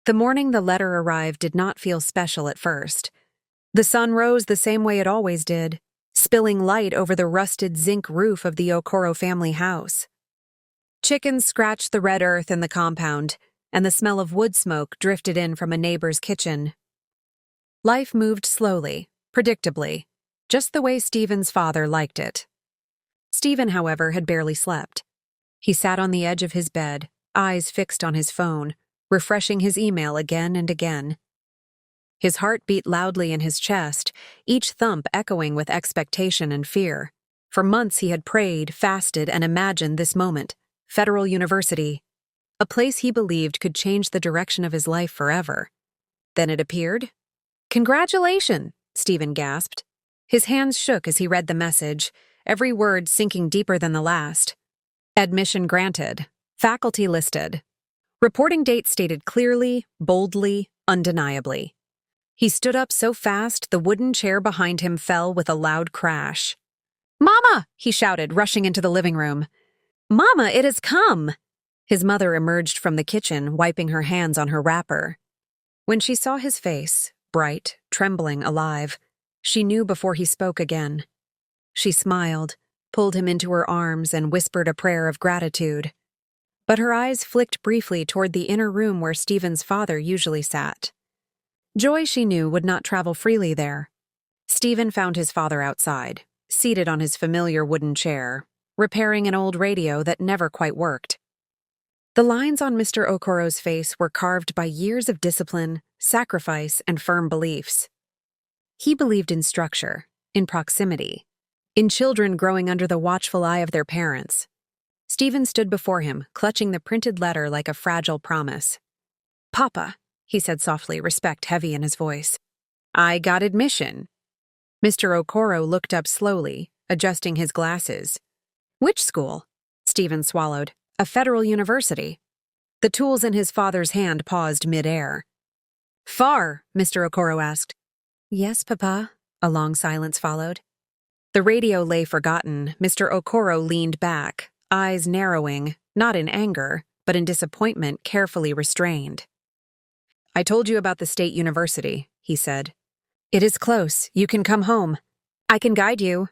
The morning the letter arrived did not feel special at first. The sun rose the same way it always did, spilling light over the rusted zinc roof of the Okoro family house. Chickens scratched the red earth in the compound, and the smell of wood smoke drifted in from a neighbor's kitchen. Life moved slowly, predictably, just the way Stephen's father liked it. Stephen, however, had barely slept. He sat on the edge of his bed, eyes fixed on his phone, refreshing his email again and again. His heart beat loudly in his chest, each thump echoing with expectation and fear. For months he had prayed, fasted, and imagined this moment. Federal University. A place he believed could change the direction of his life forever. Then it appeared. "Congratulations," Stephen gasped. His hands shook as he read the message, every word sinking deeper than the last. Admission granted. Faculty listed. Reporting date stated clearly, boldly, undeniably. He stood up so fast the wooden chair behind him fell with a loud crash. "Mama!" he shouted, rushing into the living room. "Mama, it has come!" His mother emerged from the kitchen, wiping her hands on her wrapper. When she saw his face, bright, trembling, alive, she knew before he spoke again. She smiled, pulled him into her arms, and whispered a prayer of gratitude. But her eyes flicked briefly toward the inner room where Stephen's father usually sat. Joy, she knew, would not travel freely there. Stephen found his father outside, seated on his familiar wooden chair, repairing an old radio that never quite worked. The lines on Mr. Okoro's face were carved by years of discipline, sacrifice, and firm beliefs. He believed in structure, in proximity, in children growing under the watchful eye of their parents. Stephen stood before him, clutching the printed letter like a fragile promise. "Papa," he said softly, respect heavy in his voice. "I got admission." Mr. Okoro looked up slowly, adjusting his glasses. "Which school?" Stephen swallowed. "A federal university." The tools in his father's hand paused mid-air. "Far?" Mr. Okoro asked. "Yes, Papa." A long silence followed. The radio lay forgotten. Mr. Okoro leaned back, eyes narrowing, not in anger, but in disappointment carefully restrained. "I told you about the state university," he said. "It is close. You can come home. I can guide you."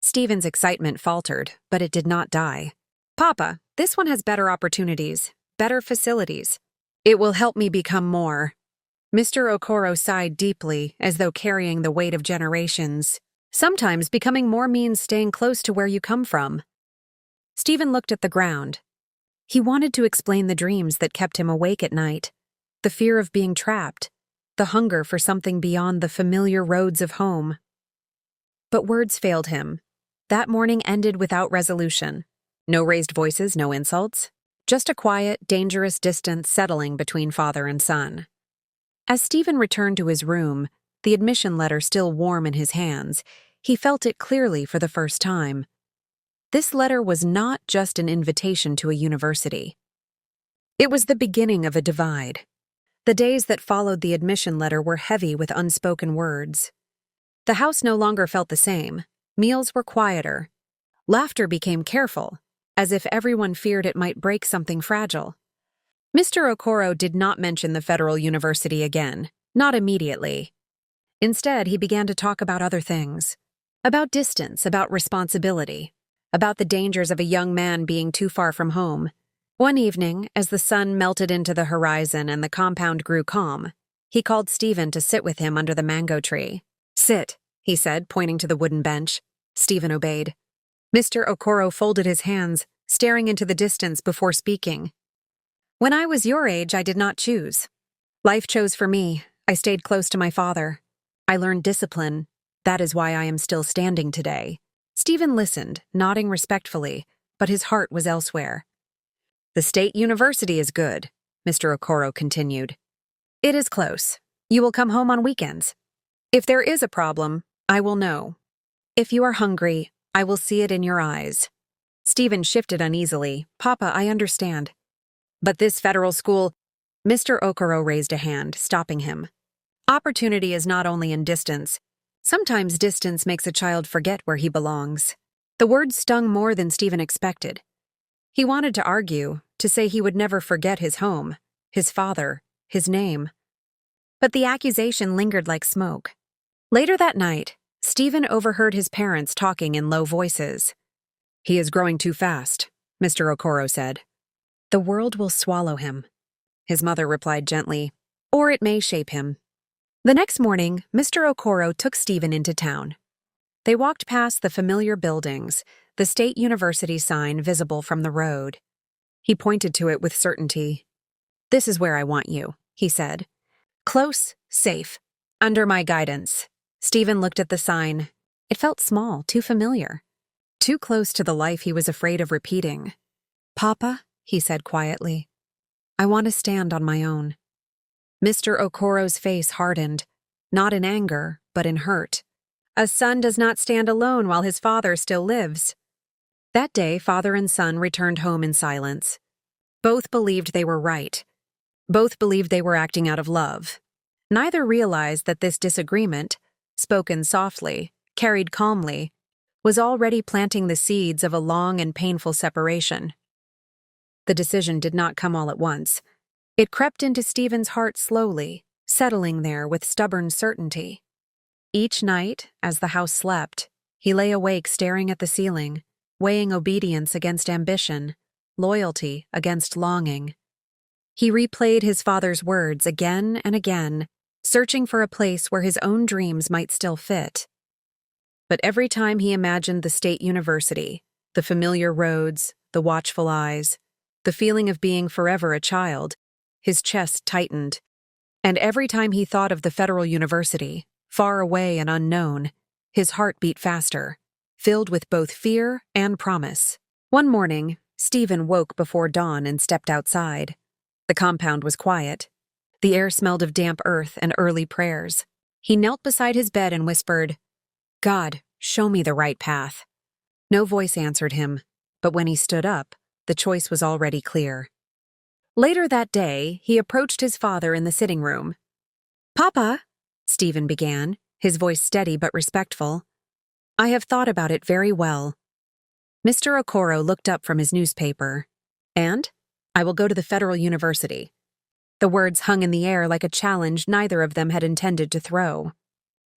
Stephen's excitement faltered, but it did not die. "Papa, this one has better opportunities, better facilities. It will help me become more." Mr. Okoro sighed deeply, as though carrying the weight of generations. Sometimes becoming more means staying close to where you come from. Stephen looked at the ground. He wanted to explain the dreams that kept him awake at night, the fear of being trapped, the hunger for something beyond the familiar roads of home. But words failed him. That morning ended without resolution. No raised voices, no insults. Just a quiet, dangerous distance settling between father and son. As Stephen returned to his room, the admission letter still warm in his hands, he felt it clearly for the first time. This letter was not just an invitation to a university. It was the beginning of a divide. The days that followed the admission letter were heavy with unspoken words. The house no longer felt the same. Meals were quieter. Laughter became careful, as if everyone feared it might break something fragile. Mr. Okoro did not mention the federal university again, not immediately. Instead, he began to talk about other things. About distance, about responsibility, about the dangers of a young man being too far from home. One evening, as the sun melted into the horizon and the compound grew calm, he called Stephen to sit with him under the mango tree. "Sit," he said, pointing to the wooden bench. Stephen obeyed. Mr. Okoro folded his hands, staring into the distance before speaking. "When I was your age, I did not choose. Life chose for me. I stayed close to my father. I learned discipline. That is why I am still standing today." Stephen listened, nodding respectfully, but his heart was elsewhere. "The state university is good," Mr. Okoro continued. "It is close. You will come home on weekends. If there is a problem, I will know. If you are hungry, I will see it in your eyes." Stephen shifted uneasily. "Papa, I understand. But this federal school—" Mr. Okoro raised a hand, stopping him. "Opportunity is not only in distance. Sometimes distance makes a child forget where he belongs." The words stung more than Stephen expected. He wanted to argue, to say he would never forget his home, his father, his name. But the accusation lingered like smoke. Later that night, Stephen overheard his parents talking in low voices. "He is growing too fast," Mr. Okoro said. "The world will swallow him," his mother replied gently, "or it may shape him." The next morning, Mr. Okoro took Stephen into town. They walked past the familiar buildings, the State University sign visible from the road. He pointed to it with certainty. "This is where I want you," he said. "Close, safe, under my guidance." Stephen looked at the sign. It felt small, too familiar. Too close to the life he was afraid of repeating. "Papa," he said quietly, "I want to stand on my own." Mr. Okoro's face hardened, not in anger, but in hurt. A son does not stand alone while his father still lives. That day, father and son returned home in silence. Both believed they were right. Both believed they were acting out of love. Neither realized that this disagreement, spoken softly, carried calmly, was already planting the seeds of a long and painful separation. The decision did not come all at once. It crept into Stephen's heart slowly, settling there with stubborn certainty. Each night, as the house slept, he lay awake staring at the ceiling, weighing obedience against ambition, loyalty against longing. He replayed his father's words again and again, searching for a place where his own dreams might still fit. But every time he imagined the State University, the familiar roads, the watchful eyes, the feeling of being forever a child, his chest tightened. And every time he thought of the Federal University, far away and unknown, his heart beat faster, filled with both fear and promise. One morning, Stephen woke before dawn and stepped outside. The compound was quiet. The air smelled of damp earth and early prayers. He knelt beside his bed and whispered, "God, show me the right path." No voice answered him, but when he stood up, the choice was already clear. Later that day, he approached his father in the sitting room. "Papa," Stephen began, his voice steady but respectful, "I have thought about it very well." Mr. Okoro looked up from his newspaper. "And? I will go to the Federal University." The words hung in the air like a challenge neither of them had intended to throw.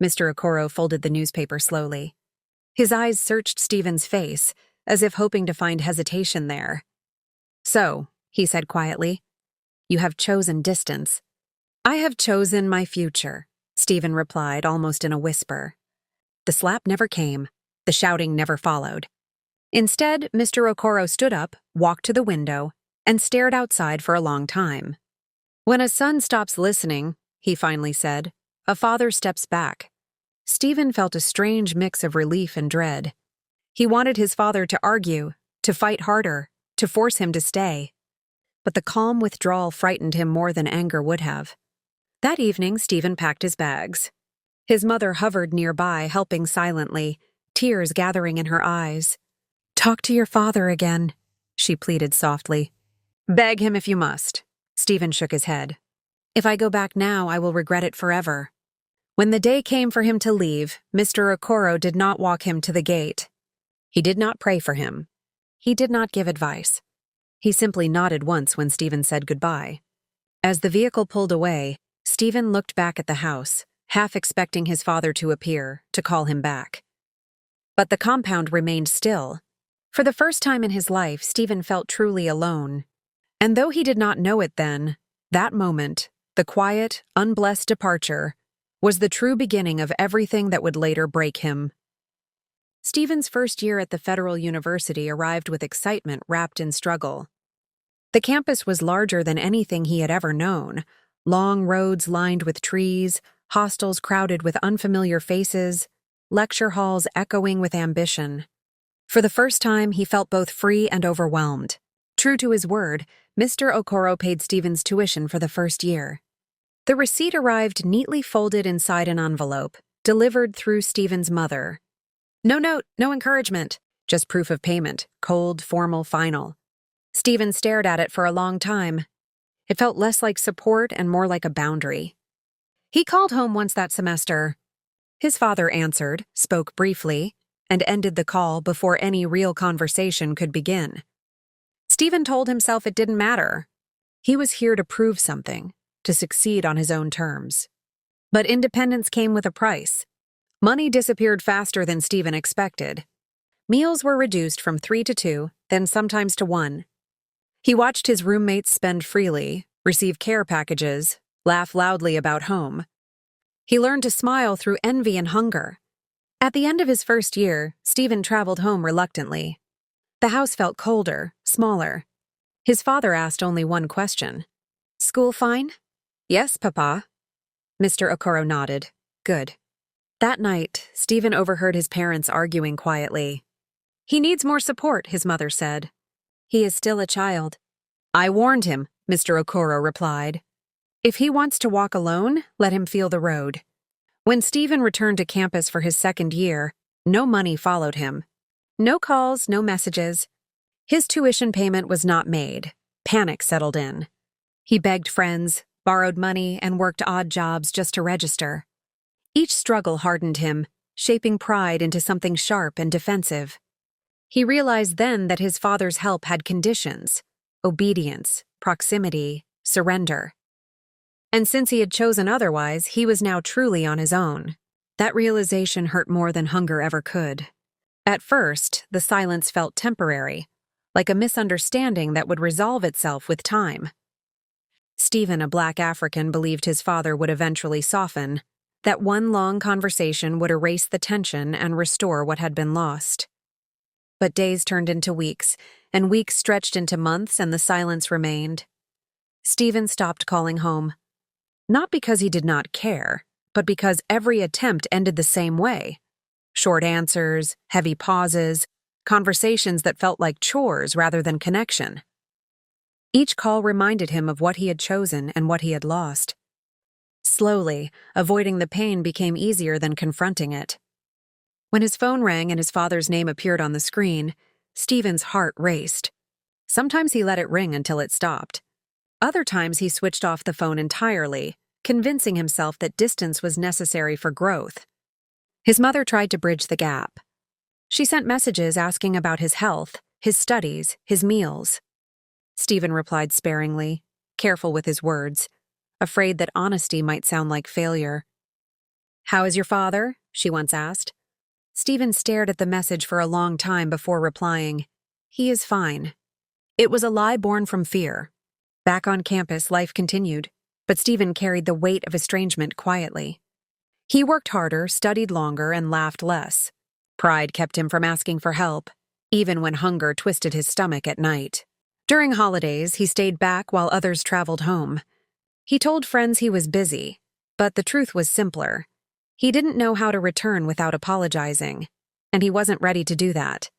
Mr. Okoro folded the newspaper slowly. His eyes searched Stephen's face, as if hoping to find hesitation there. "So," he said quietly, "you have chosen distance." "I have chosen my future," Stephen replied almost in a whisper. The slap never came. The shouting never followed. Instead, Mr. Okoro stood up, walked to the window, and stared outside for a long time. "When a son stops listening," he finally said, "a father steps back." Stephen felt a strange mix of relief and dread. He wanted his father to argue, to fight harder, to force him to stay. But the calm withdrawal frightened him more than anger would have. That evening, Stephen packed his bags. His mother hovered nearby, helping silently, tears gathering in her eyes. "Talk to your father again," she pleaded softly. "Beg him if you must." Stephen shook his head. "If I go back now, I will regret it forever." When the day came for him to leave, Mr. Okoro did not walk him to the gate. He did not pray for him. He did not give advice. He simply nodded once when Stephen said goodbye. As the vehicle pulled away, Stephen looked back at the house, half expecting his father to appear, to call him back. But the compound remained still. For the first time in his life, Stephen felt truly alone. And though he did not know it then, that moment, the quiet, unblessed departure, was the true beginning of everything that would later break him. Stephen's first year at the Federal University arrived with excitement wrapped in struggle. The campus was larger than anything he had ever known. Long roads lined with trees, hostels crowded with unfamiliar faces, lecture halls echoing with ambition. For the first time, he felt both free and overwhelmed. True to his word, Mr. Okoro paid Stephen's tuition for the first year. The receipt arrived neatly folded inside an envelope, delivered through Stephen's mother. No note, no encouragement, just proof of payment, cold, formal, final. Stephen stared at it for a long time. It felt less like support and more like a boundary. He called home once that semester. His father answered, spoke briefly, and ended the call before any real conversation could begin. Stephen told himself it didn't matter. He was here to prove something, to succeed on his own terms. But independence came with a price. Money disappeared faster than Stephen expected. Meals were reduced from 3 to 2, then sometimes to 1. He watched his roommates spend freely, receive care packages, laugh loudly about home. He learned to smile through envy and hunger. At the end of his first year, Stephen traveled home reluctantly. The house felt colder, smaller. His father asked only one question. "School fine?" "Yes, Papa." Mr. Okoro nodded. "Good." That night, Stephen overheard his parents arguing quietly. "He needs more support," his mother said. "He is still a child." "I warned him," Mr. Okoro replied. "If he wants to walk alone, let him feel the road." When Stephen returned to campus for his second year, no money followed him. No calls, no messages. His tuition payment was not made. Panic settled in. He begged friends, borrowed money, and worked odd jobs just to register. Each struggle hardened him, shaping pride into something sharp and defensive. He realized then that his father's help had conditions: obedience, proximity, surrender. And since he had chosen otherwise, he was now truly on his own. That realization hurt more than hunger ever could. At first, the silence felt temporary, like a misunderstanding that would resolve itself with time. Stephen, a Black African, believed his father would eventually soften, that one long conversation would erase the tension and restore what had been lost. But days turned into weeks, and weeks stretched into months, and the silence remained. Stephen stopped calling home. Not because he did not care, but because every attempt ended the same way. Short answers, heavy pauses, conversations that felt like chores rather than connection. Each call reminded him of what he had chosen and what he had lost. Slowly, avoiding the pain became easier than confronting it. When his phone rang and his father's name appeared on the screen, Stephen's heart raced. Sometimes he let it ring until it stopped. Other times he switched off the phone entirely, convincing himself that distance was necessary for growth. His mother tried to bridge the gap. She sent messages asking about his health, his studies, his meals. Stephen replied sparingly, careful with his words, afraid that honesty might sound like failure. "How is your father?" she once asked. Stephen stared at the message for a long time before replying, "He is fine." It was a lie born from fear. Back on campus, life continued, but Stephen carried the weight of estrangement quietly. He worked harder, studied longer, and laughed less. Pride kept him from asking for help, even when hunger twisted his stomach at night. During holidays, he stayed back while others traveled home. He told friends he was busy, but the truth was simpler. He didn't know how to return without apologizing, and he wasn't ready to do that.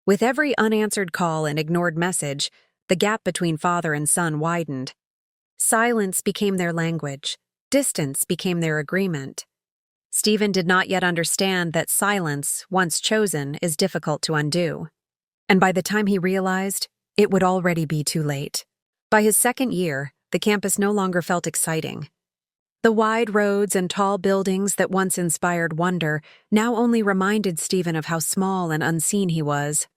With every unanswered call and ignored message, the gap between father and son widened. Silence became their language. Distance became their agreement. Stephen did not yet understand that silence, once chosen, is difficult to undo. And by the time he realized, it would already be too late. By his second year, the campus no longer felt exciting. The wide roads and tall buildings that once inspired wonder now only reminded Stephen of how small and unseen he was.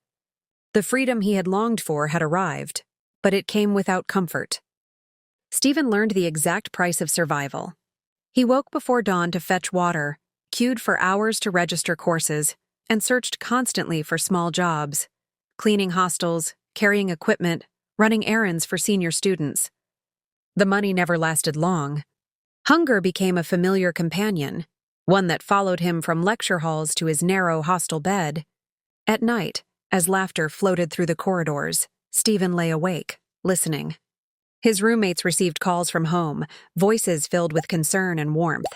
The freedom he had longed for had arrived, but it came without comfort. Stephen learned the exact price of survival. He woke before dawn to fetch water, queued for hours to register courses, and searched constantly for small jobs, cleaning hostels, carrying equipment, running errands for senior students. The money never lasted long. Hunger became a familiar companion, one that followed him from lecture halls to his narrow hostel bed. At night, as laughter floated through the corridors, Stephen lay awake, listening. His roommates received calls from home, voices filled with concern and warmth.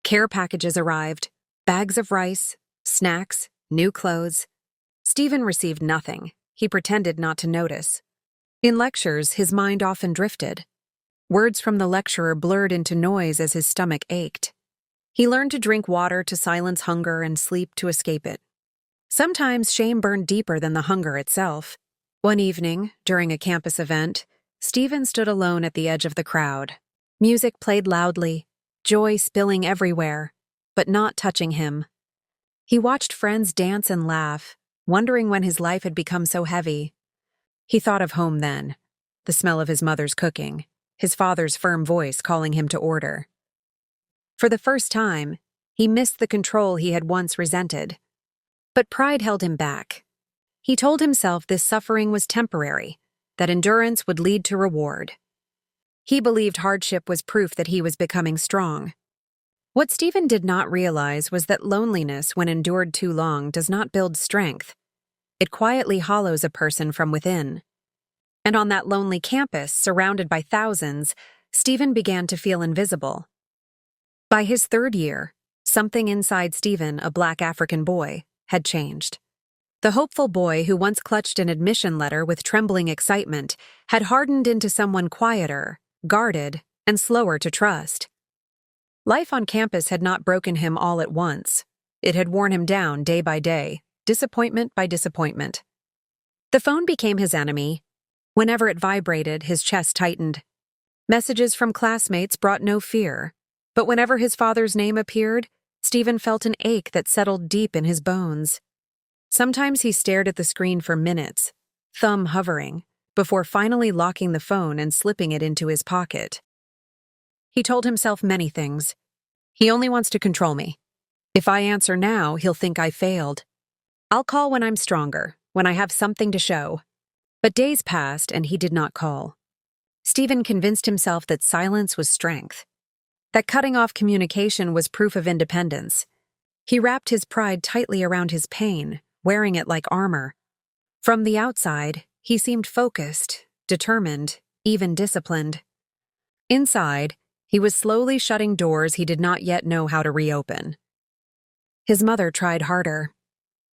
Care packages arrived, bags of rice, snacks, new clothes. Stephen received nothing. He pretended not to notice. In lectures, his mind often drifted. Words from the lecturer blurred into noise as his stomach ached. He learned to drink water to silence hunger and sleep to escape it. Sometimes shame burned deeper than the hunger itself. One evening, during a campus event, Stephen stood alone at the edge of the crowd. Music played loudly, joy spilling everywhere, but not touching him. He watched friends dance and laugh, wondering when his life had become so heavy. He thought of home then, the smell of his mother's cooking, his father's firm voice calling him to order. For the first time, he missed the control he had once resented. But pride held him back. He told himself this suffering was temporary, that endurance would lead to reward. He believed hardship was proof that he was becoming strong. What Stephen did not realize was that loneliness, when endured too long, does not build strength. It quietly hollows a person from within. And on that lonely campus, surrounded by thousands, Stephen began to feel invisible. By his third year, something inside Stephen, a black African boy, had changed. The hopeful boy who once clutched an admission letter with trembling excitement had hardened into someone quieter, guarded, and slower to trust. Life on campus had not broken him all at once. It had worn him down day by day, disappointment by disappointment. The phone became his enemy. Whenever it vibrated, his chest tightened. Messages from classmates brought no fear, but whenever his father's name appeared, Stephen felt an ache that settled deep in his bones. Sometimes he stared at the screen for minutes, thumb hovering, before finally locking the phone and slipping it into his pocket. He told himself many things. He only wants to control me. If I answer now, he'll think I failed. I'll call when I'm stronger, when I have something to show. But days passed and he did not call. Stephen convinced himself that silence was strength, that cutting off communication was proof of independence. He wrapped his pride tightly around his pain, wearing it like armor. From the outside, he seemed focused, determined, even disciplined. Inside, he was slowly shutting doors he did not yet know how to reopen. His mother tried harder.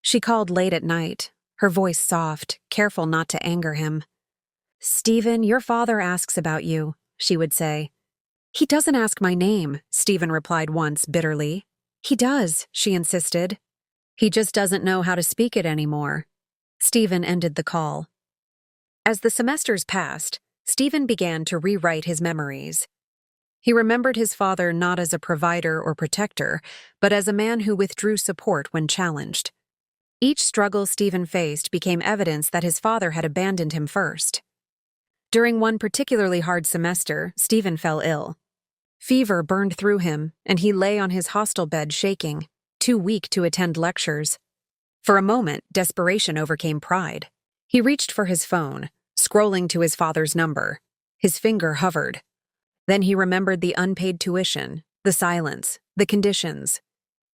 She called late at night, her voice soft, careful not to anger him. "Stephen, your father asks about you," she would say. "He doesn't ask my name," Stephen replied once bitterly. "He does," she insisted. "He just doesn't know how to speak it anymore." Stephen ended the call. As the semesters passed, Stephen began to rewrite his memories. He remembered his father not as a provider or protector, but as a man who withdrew support when challenged. Each struggle Stephen faced became evidence that his father had abandoned him first. During one particularly hard semester, Stephen fell ill. Fever burned through him, and he lay on his hostel bed shaking, too weak to attend lectures. For a moment, desperation overcame pride. He reached for his phone, scrolling to his father's number. His finger hovered. Then he remembered the unpaid tuition, the silence, the conditions.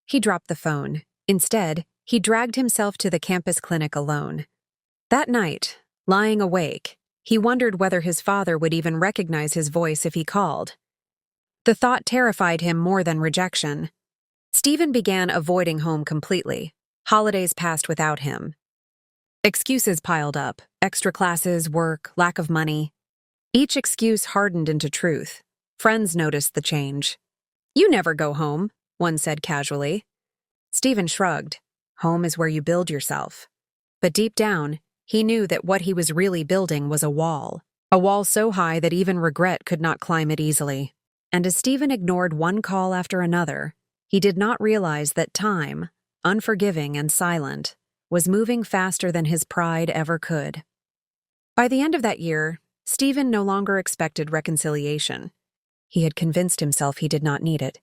He dropped the phone. Instead, he dragged himself to the campus clinic alone. That night, lying awake, he wondered whether his father would even recognize his voice if he called. The thought terrified him more than rejection. Stephen began avoiding home completely. Holidays passed without him. Excuses piled up: extra classes, work, lack of money. Each excuse hardened into truth. Friends noticed the change. "You never go home," one said casually. Stephen shrugged. Home is where you build yourself. But deep down, he knew that what he was really building was a wall so high that even regret could not climb it easily. And as Stephen ignored one call after another, he did not realize that time, unforgiving and silent, was moving faster than his pride ever could. By the end of that year, Stephen no longer expected reconciliation. He had convinced himself he did not need it.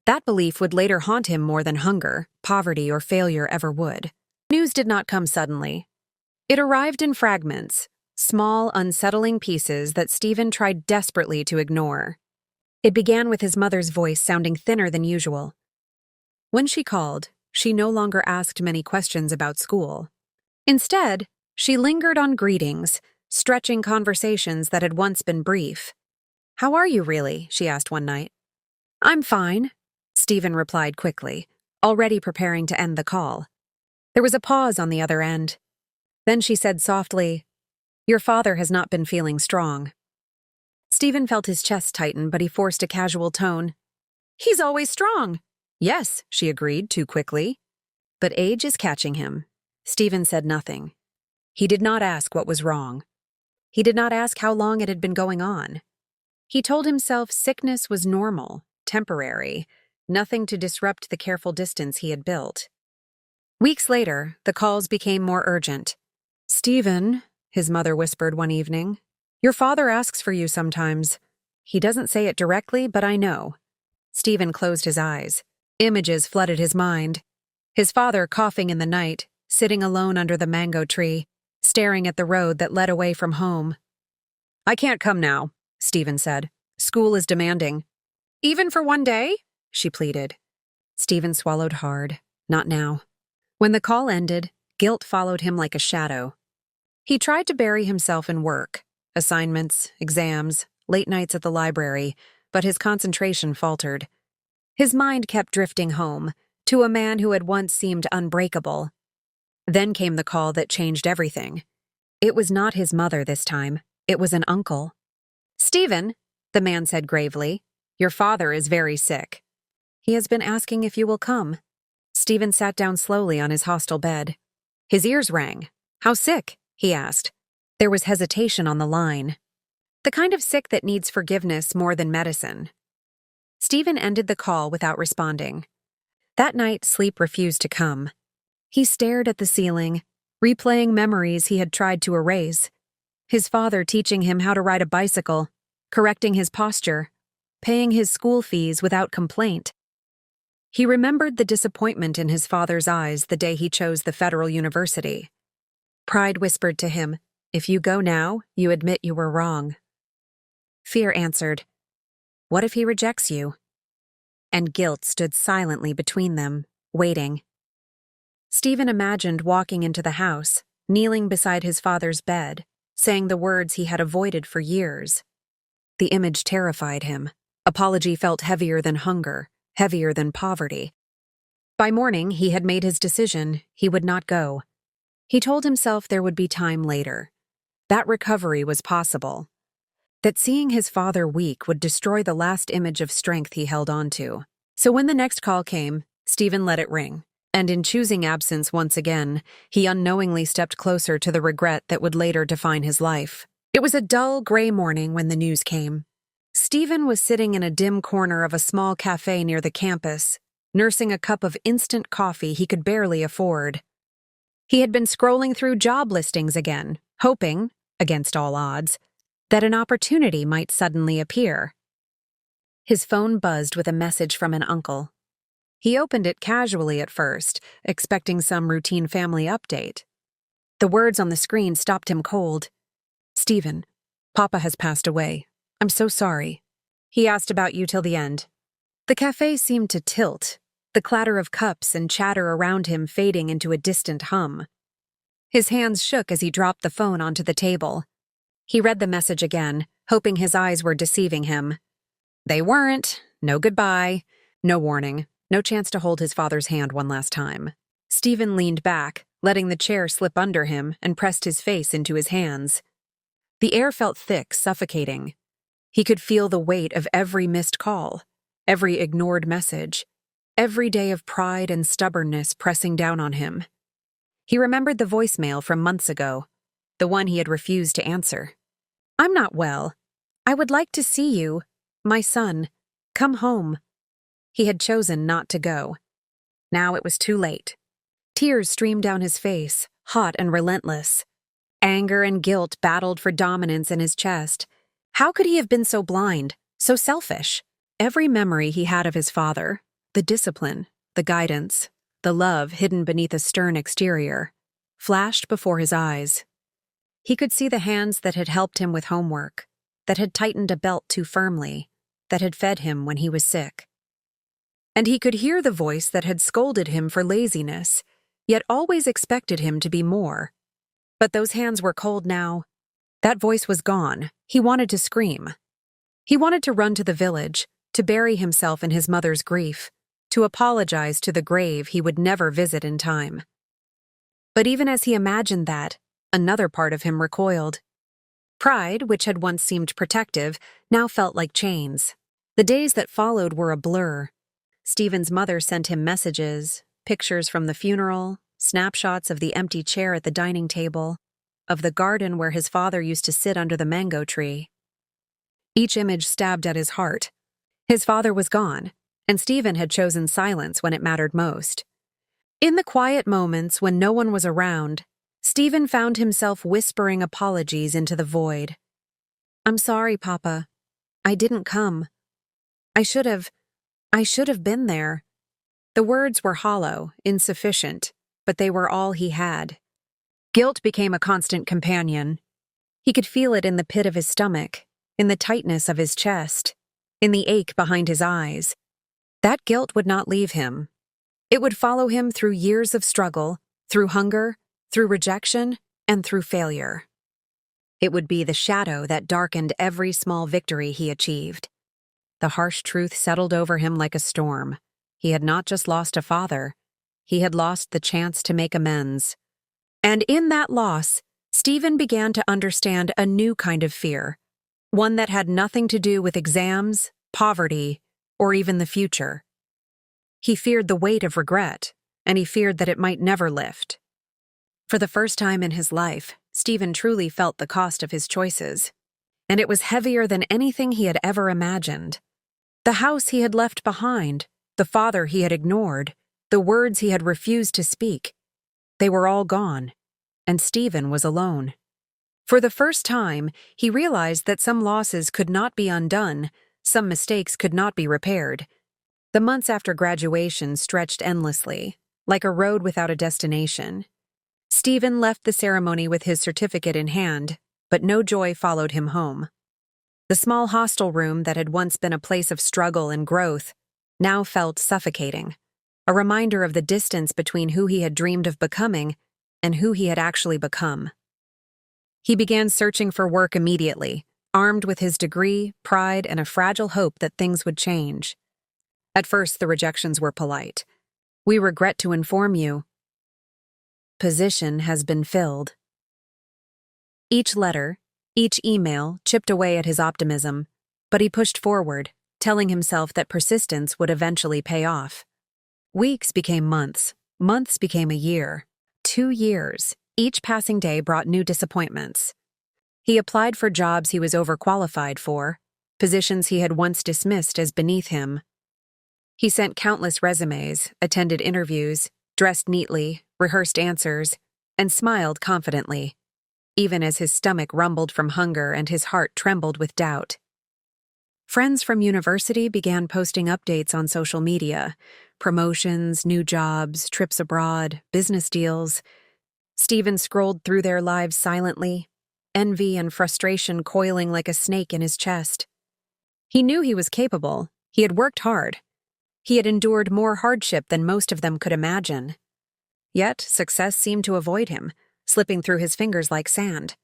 That belief would later haunt him more than hunger, poverty, or failure ever would. News did not come suddenly. It arrived in fragments, small, unsettling pieces that Stephen tried desperately to ignore. It began with his mother's voice sounding thinner than usual. When she called, she no longer asked many questions about school. Instead, she lingered on greetings, stretching conversations that had once been brief. "How are you really?" she asked one night. "I'm fine," Stephen replied quickly, already preparing to end the call. There was a pause on the other end. Then she said softly, "Your father has not been feeling strong." Stephen felt his chest tighten, but he forced a casual tone. "He's always strong." "Yes," she agreed too quickly. "But age is catching him." Stephen said nothing. He did not ask what was wrong. He did not ask how long it had been going on. He told himself sickness was normal, temporary, nothing to disrupt the careful distance he had built. Weeks later, the calls became more urgent. "Stephen," his mother whispered one evening, "your father asks for you sometimes. He doesn't say it directly, but I know. Stephen closed his eyes. Images flooded his mind. His father coughing in the night, sitting alone under the mango tree, staring at the road that led away from home. I can't come now, Stephen said. School is demanding. Even for one day? She pleaded. Stephen swallowed hard. Not now. When the call ended, guilt followed him like a shadow. He tried to bury himself in work, assignments, exams, late nights at the library, but his concentration faltered. His mind kept drifting home, to a man who had once seemed unbreakable. Then came the call that changed everything. It was not his mother this time. It was an uncle. Stephen, the man said gravely, your father is very sick. He has been asking if you will come. Stephen sat down slowly on his hostel bed. His ears rang. How sick? He asked. There was hesitation on the line. The kind of sick that needs forgiveness more than medicine. Stephen ended the call without responding. That night, sleep refused to come. He stared at the ceiling, replaying memories he had tried to erase. His father teaching him how to ride a bicycle, correcting his posture, paying his school fees without complaint. He remembered the disappointment in his father's eyes the day he chose the federal university. Pride whispered to him, if you go now, you admit you were wrong. Fear answered, what if he rejects you? And guilt stood silently between them, waiting. Stephen imagined walking into the house, kneeling beside his father's bed, saying the words he had avoided for years. The image terrified him. Apology felt heavier than hunger, heavier than poverty. By morning, he had made his decision. He would not go. He told himself there would be time later. That recovery was possible. That seeing his father weak would destroy the last image of strength he held on to. So when the next call came, Stephen let it ring. And in choosing absence once again, he unknowingly stepped closer to the regret that would later define his life. It was a dull, gray morning when the news came. Stephen was sitting in a dim corner of a small cafe near the campus, nursing a cup of instant coffee he could barely afford. He had been scrolling through job listings again, hoping, against all odds, that an opportunity might suddenly appear. His phone buzzed with a message from an uncle. He opened it casually at first, expecting some routine family update. The words on the screen stopped him cold. Stephen, Papa has passed away. I'm so sorry. He asked about you till the end. The cafe seemed to tilt, the clatter of cups and chatter around him fading into a distant hum. His hands shook as he dropped the phone onto the table. He read the message again, hoping his eyes were deceiving him. They weren't. No goodbye. No warning. No chance to hold his father's hand one last time. Stephen leaned back, letting the chair slip under him, and pressed his face into his hands. The air felt thick, suffocating. He could feel the weight of every missed call, every ignored message, every day of pride and stubbornness pressing down on him. He remembered the voicemail from months ago, the one he had refused to answer. I'm not well. I would like to see you. My son. Come home. He had chosen not to go. Now it was too late. Tears streamed down his face, hot and relentless. Anger and guilt battled for dominance in his chest. How could he have been so blind, so selfish? Every memory he had of his father, the discipline, the guidance, the love hidden beneath a stern exterior, flashed before his eyes. He could see the hands that had helped him with homework, that had tightened a belt too firmly, that had fed him when he was sick. And he could hear the voice that had scolded him for laziness, yet always expected him to be more. But those hands were cold now. That voice was gone. He wanted to scream. He wanted to run to the village, to bury himself in his mother's grief, to apologize to the grave he would never visit in time. But even as he imagined that, another part of him recoiled. Pride, which had once seemed protective, now felt like chains. The days that followed were a blur. Stephen's mother sent him messages, pictures from the funeral, snapshots of the empty chair at the dining table, of the garden where his father used to sit under the mango tree. Each image stabbed at his heart. His father was gone, and Stephen had chosen silence when it mattered most. In the quiet moments when no one was around, Stephen found himself whispering apologies into the void. I'm sorry, Papa. I didn't come. I should have. I should have been there. The words were hollow, insufficient, but they were all he had. Guilt became a constant companion. He could feel it in the pit of his stomach, in the tightness of his chest, in the ache behind his eyes. That guilt would not leave him. It would follow him through years of struggle, through hunger, through rejection, and through failure. It would be the shadow that darkened every small victory he achieved. The harsh truth settled over him like a storm. He had not just lost a father, he had lost the chance to make amends. And in that loss, Stephen began to understand a new kind of fear, one that had nothing to do with exams, poverty, or even the future. He feared the weight of regret, and he feared that it might never lift. For the first time in his life, Stephen truly felt the cost of his choices, and it was heavier than anything he had ever imagined. The house he had left behind, the father he had ignored, the words he had refused to speak, they were all gone, and Stephen was alone. For the first time, he realized that some losses could not be undone, some mistakes could not be repaired. The months after graduation stretched endlessly, like a road without a destination. Stephen left the ceremony with his certificate in hand, but no joy followed him home. The small hostel room that had once been a place of struggle and growth now felt suffocating, a reminder of the distance between who he had dreamed of becoming and who he had actually become. He began searching for work immediately, armed with his degree, pride, and a fragile hope that things would change. At first, the rejections were polite. "We regret to inform you. Position has been filled." Each letter, each email chipped away at his optimism, but he pushed forward, telling himself that persistence would eventually pay off. Weeks became months, months became a year, 2 years. Each passing day brought new disappointments. He applied for jobs he was overqualified for, positions he had once dismissed as beneath him. He sent countless resumes, attended interviews, dressed neatly, rehearsed answers, and smiled confidently, even as his stomach rumbled from hunger and his heart trembled with doubt. Friends from university began posting updates on social media, promotions, new jobs, trips abroad, business deals. Stephen scrolled through their lives silently, envy and frustration coiling like a snake in his chest. He knew he was capable. He had worked hard. He had endured more hardship than most of them could imagine. Yet, success seemed to avoid him, slipping through his fingers like sand.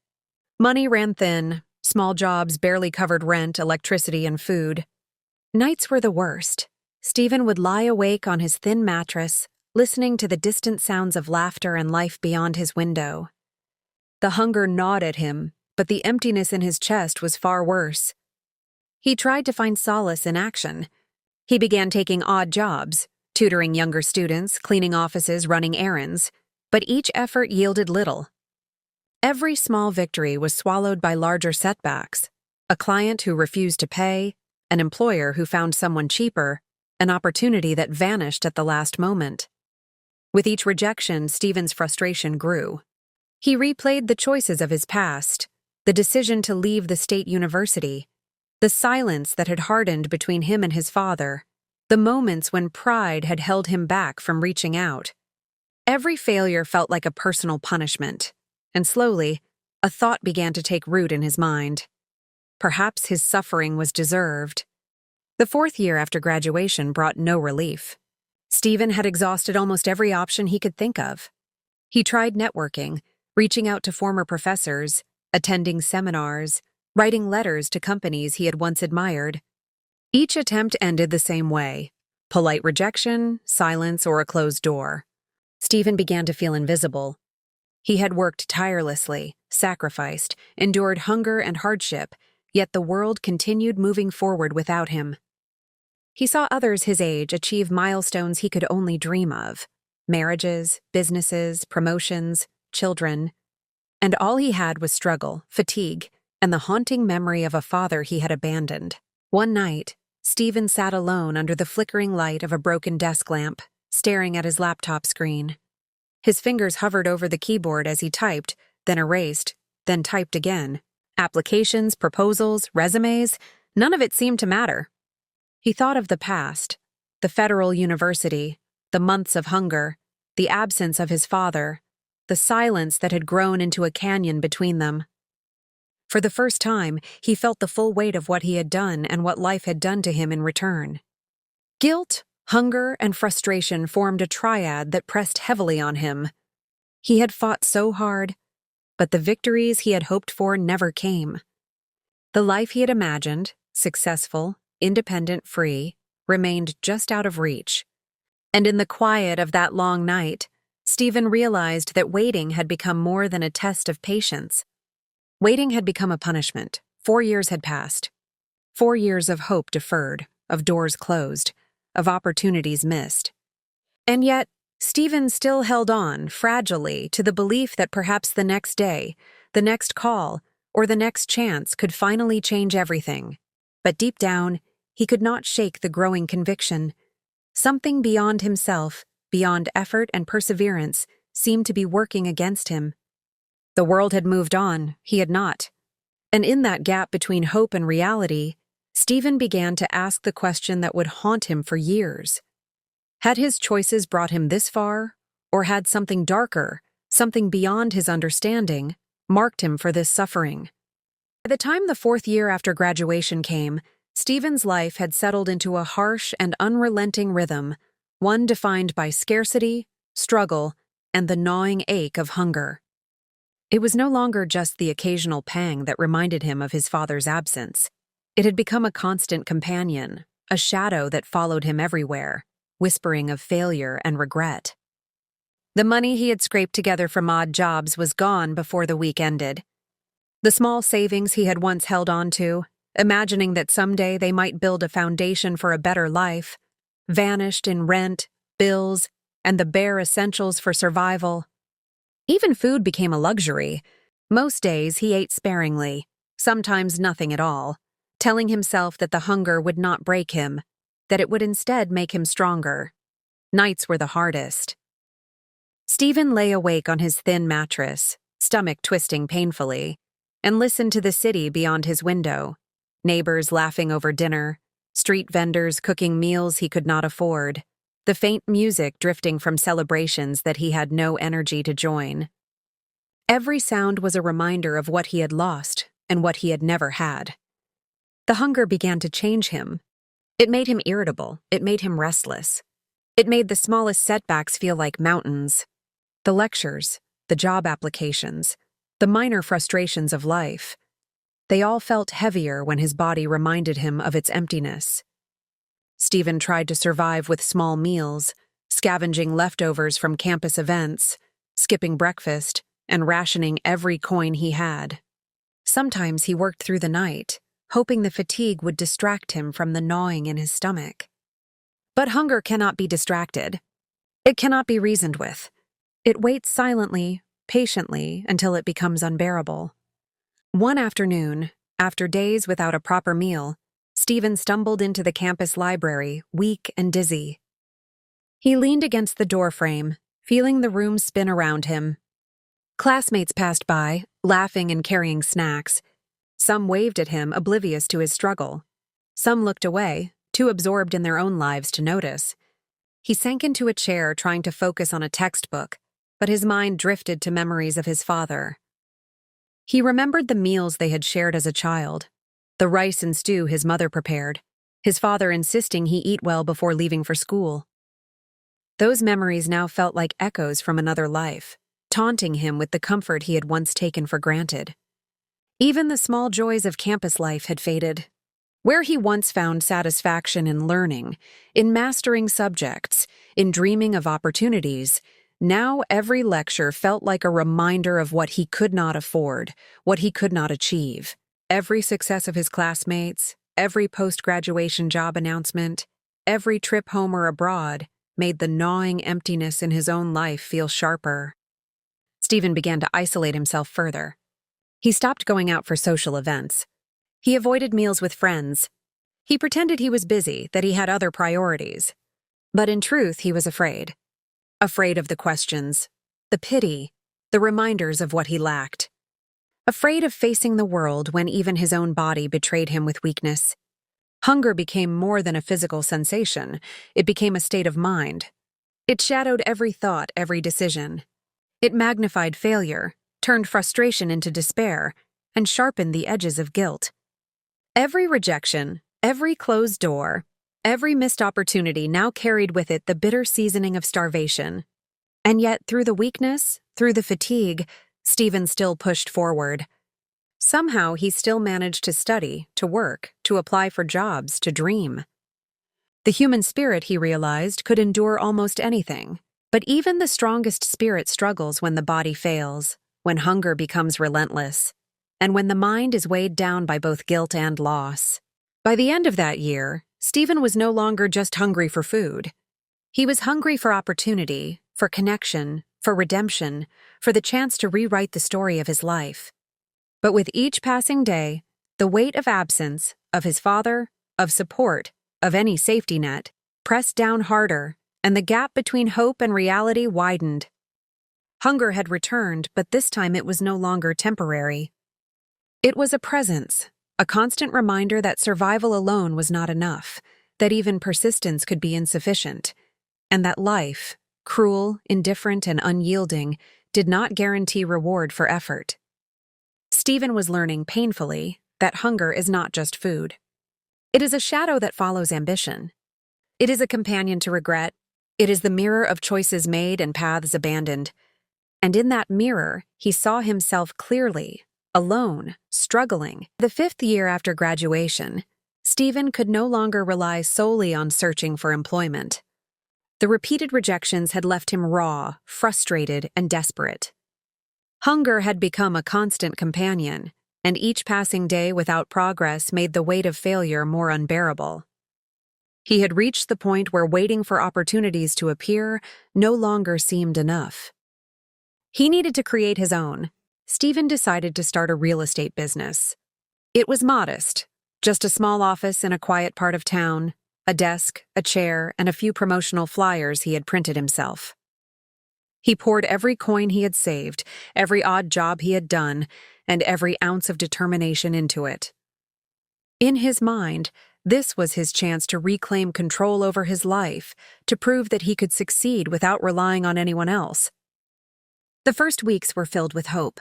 Money ran thin, small jobs barely covered rent, electricity, and food. Nights were the worst. Stephen would lie awake on his thin mattress, listening to the distant sounds of laughter and life beyond his window. The hunger gnawed at him, but the emptiness in his chest was far worse. He tried to find solace in action. He began taking odd jobs, tutoring younger students, cleaning offices, running errands, but each effort yielded little. Every small victory was swallowed by larger setbacks: a client who refused to pay, an employer who found someone cheaper, an opportunity that vanished at the last moment. With each rejection, Stephen's frustration grew. He replayed the choices of his past, the decision to leave the state university, the silence that had hardened between him and his father, the moments when pride had held him back from reaching out. Every failure felt like a personal punishment, and slowly, a thought began to take root in his mind. Perhaps his suffering was deserved. The 4th year after graduation brought no relief. Stephen had exhausted almost every option he could think of. He tried networking, reaching out to former professors, attending seminars, writing letters to companies he had once admired. Each attempt ended the same way: polite rejection, silence, or a closed door. Stephen began to feel invisible. He had worked tirelessly, sacrificed, endured hunger and hardship, yet the world continued moving forward without him. He saw others his age achieve milestones he could only dream of: marriages, businesses, promotions, children. And all he had was struggle, fatigue, and the haunting memory of a father he had abandoned. One night, Stephen sat alone under the flickering light of a broken desk lamp, staring at his laptop screen. His fingers hovered over the keyboard as he typed, then erased, then typed again. Applications, proposals, resumes, None of it seemed to matter. He thought of the past, the federal university, the months of hunger, the absence of his father, the silence that had grown into a canyon between them. For the first time, he felt the full weight of what he had done and what life had done to him in return. Guilt, hunger, and frustration formed a triad that pressed heavily on him. He had fought so hard, but the victories he had hoped for never came. The life he had imagined, successful, independent, free, remained just out of reach. And in the quiet of that long night, Stephen realized that waiting had become more than a test of patience. Waiting had become a punishment. 4 years had passed. 4 years of hope deferred, of doors closed, of opportunities missed. And yet, Stephen still held on, fragilely, to the belief that perhaps the next day, the next call, or the next chance could finally change everything. But deep down, he could not shake the growing conviction. Something beyond himself, beyond effort and perseverance, seemed to be working against him. The world had moved on, he had not. And in that gap between hope and reality, Stephen began to ask the question that would haunt him for years. Had his choices brought him this far, or had something darker, something beyond his understanding, marked him for this suffering? By the time the 4th year after graduation came, Stephen's life had settled into a harsh and unrelenting rhythm, one defined by scarcity, struggle, and the gnawing ache of hunger. It was no longer just the occasional pang that reminded him of his father's absence. It had become a constant companion, a shadow that followed him everywhere, whispering of failure and regret. The money he had scraped together from odd jobs was gone before the week ended. The small savings he had once held on to, imagining that someday they might build a foundation for a better life, vanished in rent, bills, and the bare essentials for survival. Even food became a luxury. Most days he ate sparingly, sometimes nothing at all, telling himself that the hunger would not break him, that it would instead make him stronger. Nights were the hardest. Stephen lay awake on his thin mattress, stomach twisting painfully, and listened to the city beyond his window, neighbors laughing over dinner, street vendors cooking meals he could not afford, the faint music drifting from celebrations that he had no energy to join. Every sound was a reminder of what he had lost and what he had never had. The hunger began to change him. It made him irritable. It made him restless. It made the smallest setbacks feel like mountains. The lectures, the job applications, the minor frustrations of life. They all felt heavier when his body reminded him of its emptiness. Stephen tried to survive with small meals, scavenging leftovers from campus events, skipping breakfast, and rationing every coin he had. Sometimes he worked through the night, hoping the fatigue would distract him from the gnawing in his stomach. But hunger cannot be distracted. It cannot be reasoned with. It waits silently, patiently, until it becomes unbearable. One afternoon, after days without a proper meal, Stephen stumbled into the campus library, weak and dizzy. He leaned against the doorframe, feeling the room spin around him. Classmates passed by, laughing and carrying snacks. Some waved at him, oblivious to his struggle. Some looked away, too absorbed in their own lives to notice. He sank into a chair, trying to focus on a textbook, but his mind drifted to memories of his father. He remembered the meals they had shared as a child, the rice and stew his mother prepared, his father insisting he eat well before leaving for school. Those memories now felt like echoes from another life, taunting him with the comfort he had once taken for granted. Even the small joys of campus life had faded. Where he once found satisfaction in learning, in mastering subjects, in dreaming of opportunities, now every lecture felt like a reminder of what he could not afford, what he could not achieve. Every success of his classmates, every post-graduation job announcement, every trip home or abroad made the gnawing emptiness in his own life feel sharper. Stephen began to isolate himself further. He stopped going out for social events. He avoided meals with friends. He pretended he was busy, that he had other priorities. But in truth, he was afraid. Afraid of the questions, the pity, the reminders of what he lacked. Afraid of facing the world when even his own body betrayed him with weakness. Hunger became more than a physical sensation. It became a state of mind. It shadowed every thought, every decision. It magnified failure, turned frustration into despair, and sharpened the edges of guilt. Every rejection, every closed door, every missed opportunity now carried with it the bitter seasoning of starvation. And yet, through the weakness, through the fatigue, Stephen still pushed forward. Somehow, he still managed to study, to work, to apply for jobs, to dream. The human spirit, he realized, could endure almost anything. But even the strongest spirit struggles when the body fails, when hunger becomes relentless, and when the mind is weighed down by both guilt and loss. By the end of that year, Stephen was no longer just hungry for food. He was hungry for opportunity, for connection, for redemption, for the chance to rewrite the story of his life. But with each passing day, the weight of absence, of his father, of support, of any safety net, pressed down harder, and the gap between hope and reality widened. Hunger had returned, but this time it was no longer temporary. It was a presence, a constant reminder that survival alone was not enough, that even persistence could be insufficient, and that life, cruel, indifferent, and unyielding, did not guarantee reward for effort. Stephen was learning painfully that hunger is not just food. It is a shadow that follows ambition. It is a companion to regret. It is the mirror of choices made and paths abandoned. And in that mirror, he saw himself clearly, alone, struggling. The 5th year after graduation, Stephen could no longer rely solely on searching for employment. The repeated rejections had left him raw, frustrated, and desperate. Hunger had become a constant companion, and each passing day without progress made the weight of failure more unbearable. He had reached the point where waiting for opportunities to appear no longer seemed enough. He needed to create his own. Stephen decided to start a real estate business. It was modest, just a small office in a quiet part of town, a desk, a chair, and a few promotional flyers he had printed himself. He poured every coin he had saved, every odd job he had done, and every ounce of determination into it. In his mind, this was his chance to reclaim control over his life, to prove that he could succeed without relying on anyone else. The first weeks were filled with hope.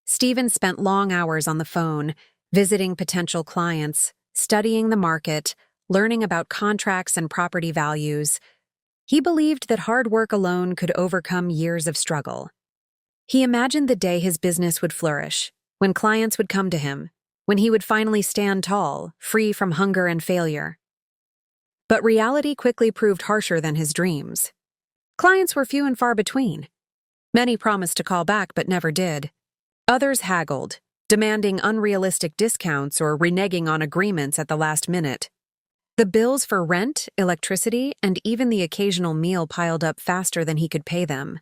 Stephen spent long hours on the phone, visiting potential clients, studying the market, learning about contracts and property values. He believed that hard work alone could overcome years of struggle. He imagined the day his business would flourish, when clients would come to him, when he would finally stand tall, free from hunger and failure. But reality quickly proved harsher than his dreams. Clients were few and far between. Many promised to call back but never did. Others haggled, demanding unrealistic discounts or reneging on agreements at the last minute. The bills for rent, electricity, and even the occasional meal piled up faster than he could pay them.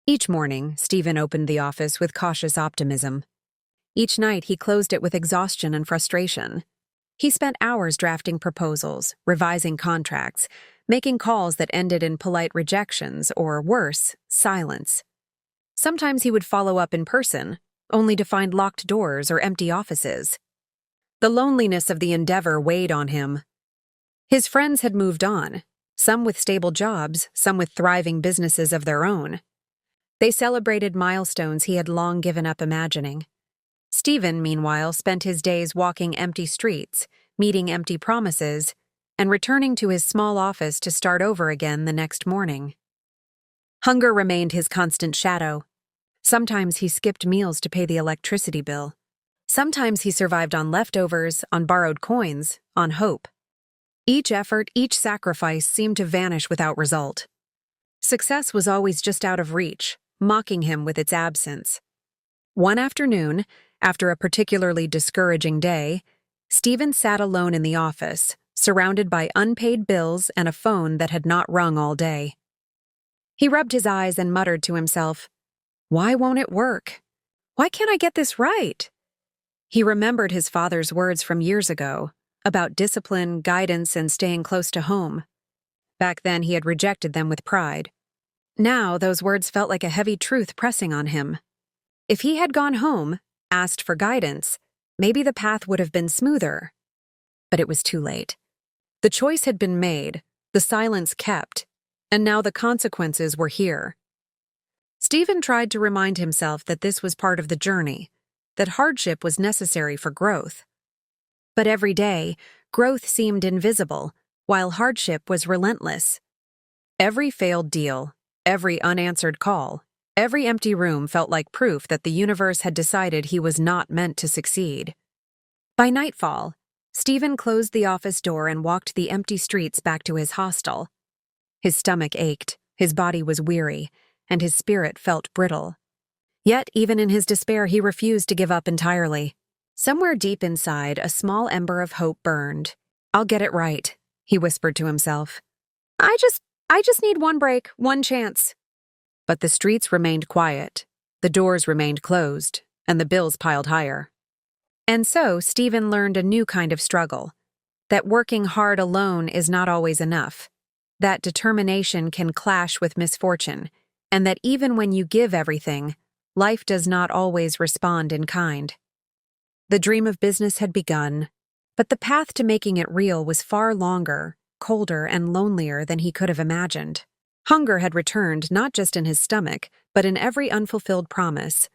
Each morning, Stephen opened the office with cautious optimism. Each night, he closed it with exhaustion and frustration. He spent hours drafting proposals, revising contracts, making calls that ended in polite rejections or, worse, silence. Sometimes he would follow up in person, only to find locked doors or empty offices. The loneliness of the endeavor weighed on him. His friends had moved on, some with stable jobs, some with thriving businesses of their own. They celebrated milestones he had long given up imagining. Stephen, meanwhile, spent his days walking empty streets, meeting empty promises, and returning to his small office to start over again the next morning. Hunger remained his constant shadow. Sometimes he skipped meals to pay the electricity bill. Sometimes he survived on leftovers, on borrowed coins, on hope. Each effort, each sacrifice seemed to vanish without result. Success was always just out of reach, mocking him with its absence. One afternoon, after a particularly discouraging day, Stephen sat alone in the office, surrounded by unpaid bills and a phone that had not rung all day. He rubbed his eyes and muttered to himself, "Why won't it work? Why can't I get this right?" He remembered his father's words from years ago, about discipline, guidance, and staying close to home. Back then, he had rejected them with pride. Now, those words felt like a heavy truth pressing on him. If he had gone home, asked for guidance, maybe the path would have been smoother. But it was too late. The choice had been made, the silence kept, and now the consequences were here. Stephen tried to remind himself that this was part of the journey, that hardship was necessary for growth. But every day, growth seemed invisible, while hardship was relentless. Every failed deal, every unanswered call, every empty room felt like proof that the universe had decided he was not meant to succeed. By nightfall, Stephen closed the office door and walked the empty streets back to his hostel. His stomach ached, his body was weary, and his spirit felt brittle. Yet, even in his despair, he refused to give up entirely. Somewhere deep inside, a small ember of hope burned. "I'll get it right," he whispered to himself. I just need one break, one chance." But the streets remained quiet, the doors remained closed, and the bills piled higher. And so, Stephen learned a new kind of struggle, that working hard alone is not always enough, that determination can clash with misfortune, and that even when you give everything, life does not always respond in kind. The dream of business had begun, but the path to making it real was far longer, colder, and lonelier than he could have imagined. Hunger had returned not just in his stomach, but in every unfulfilled promise,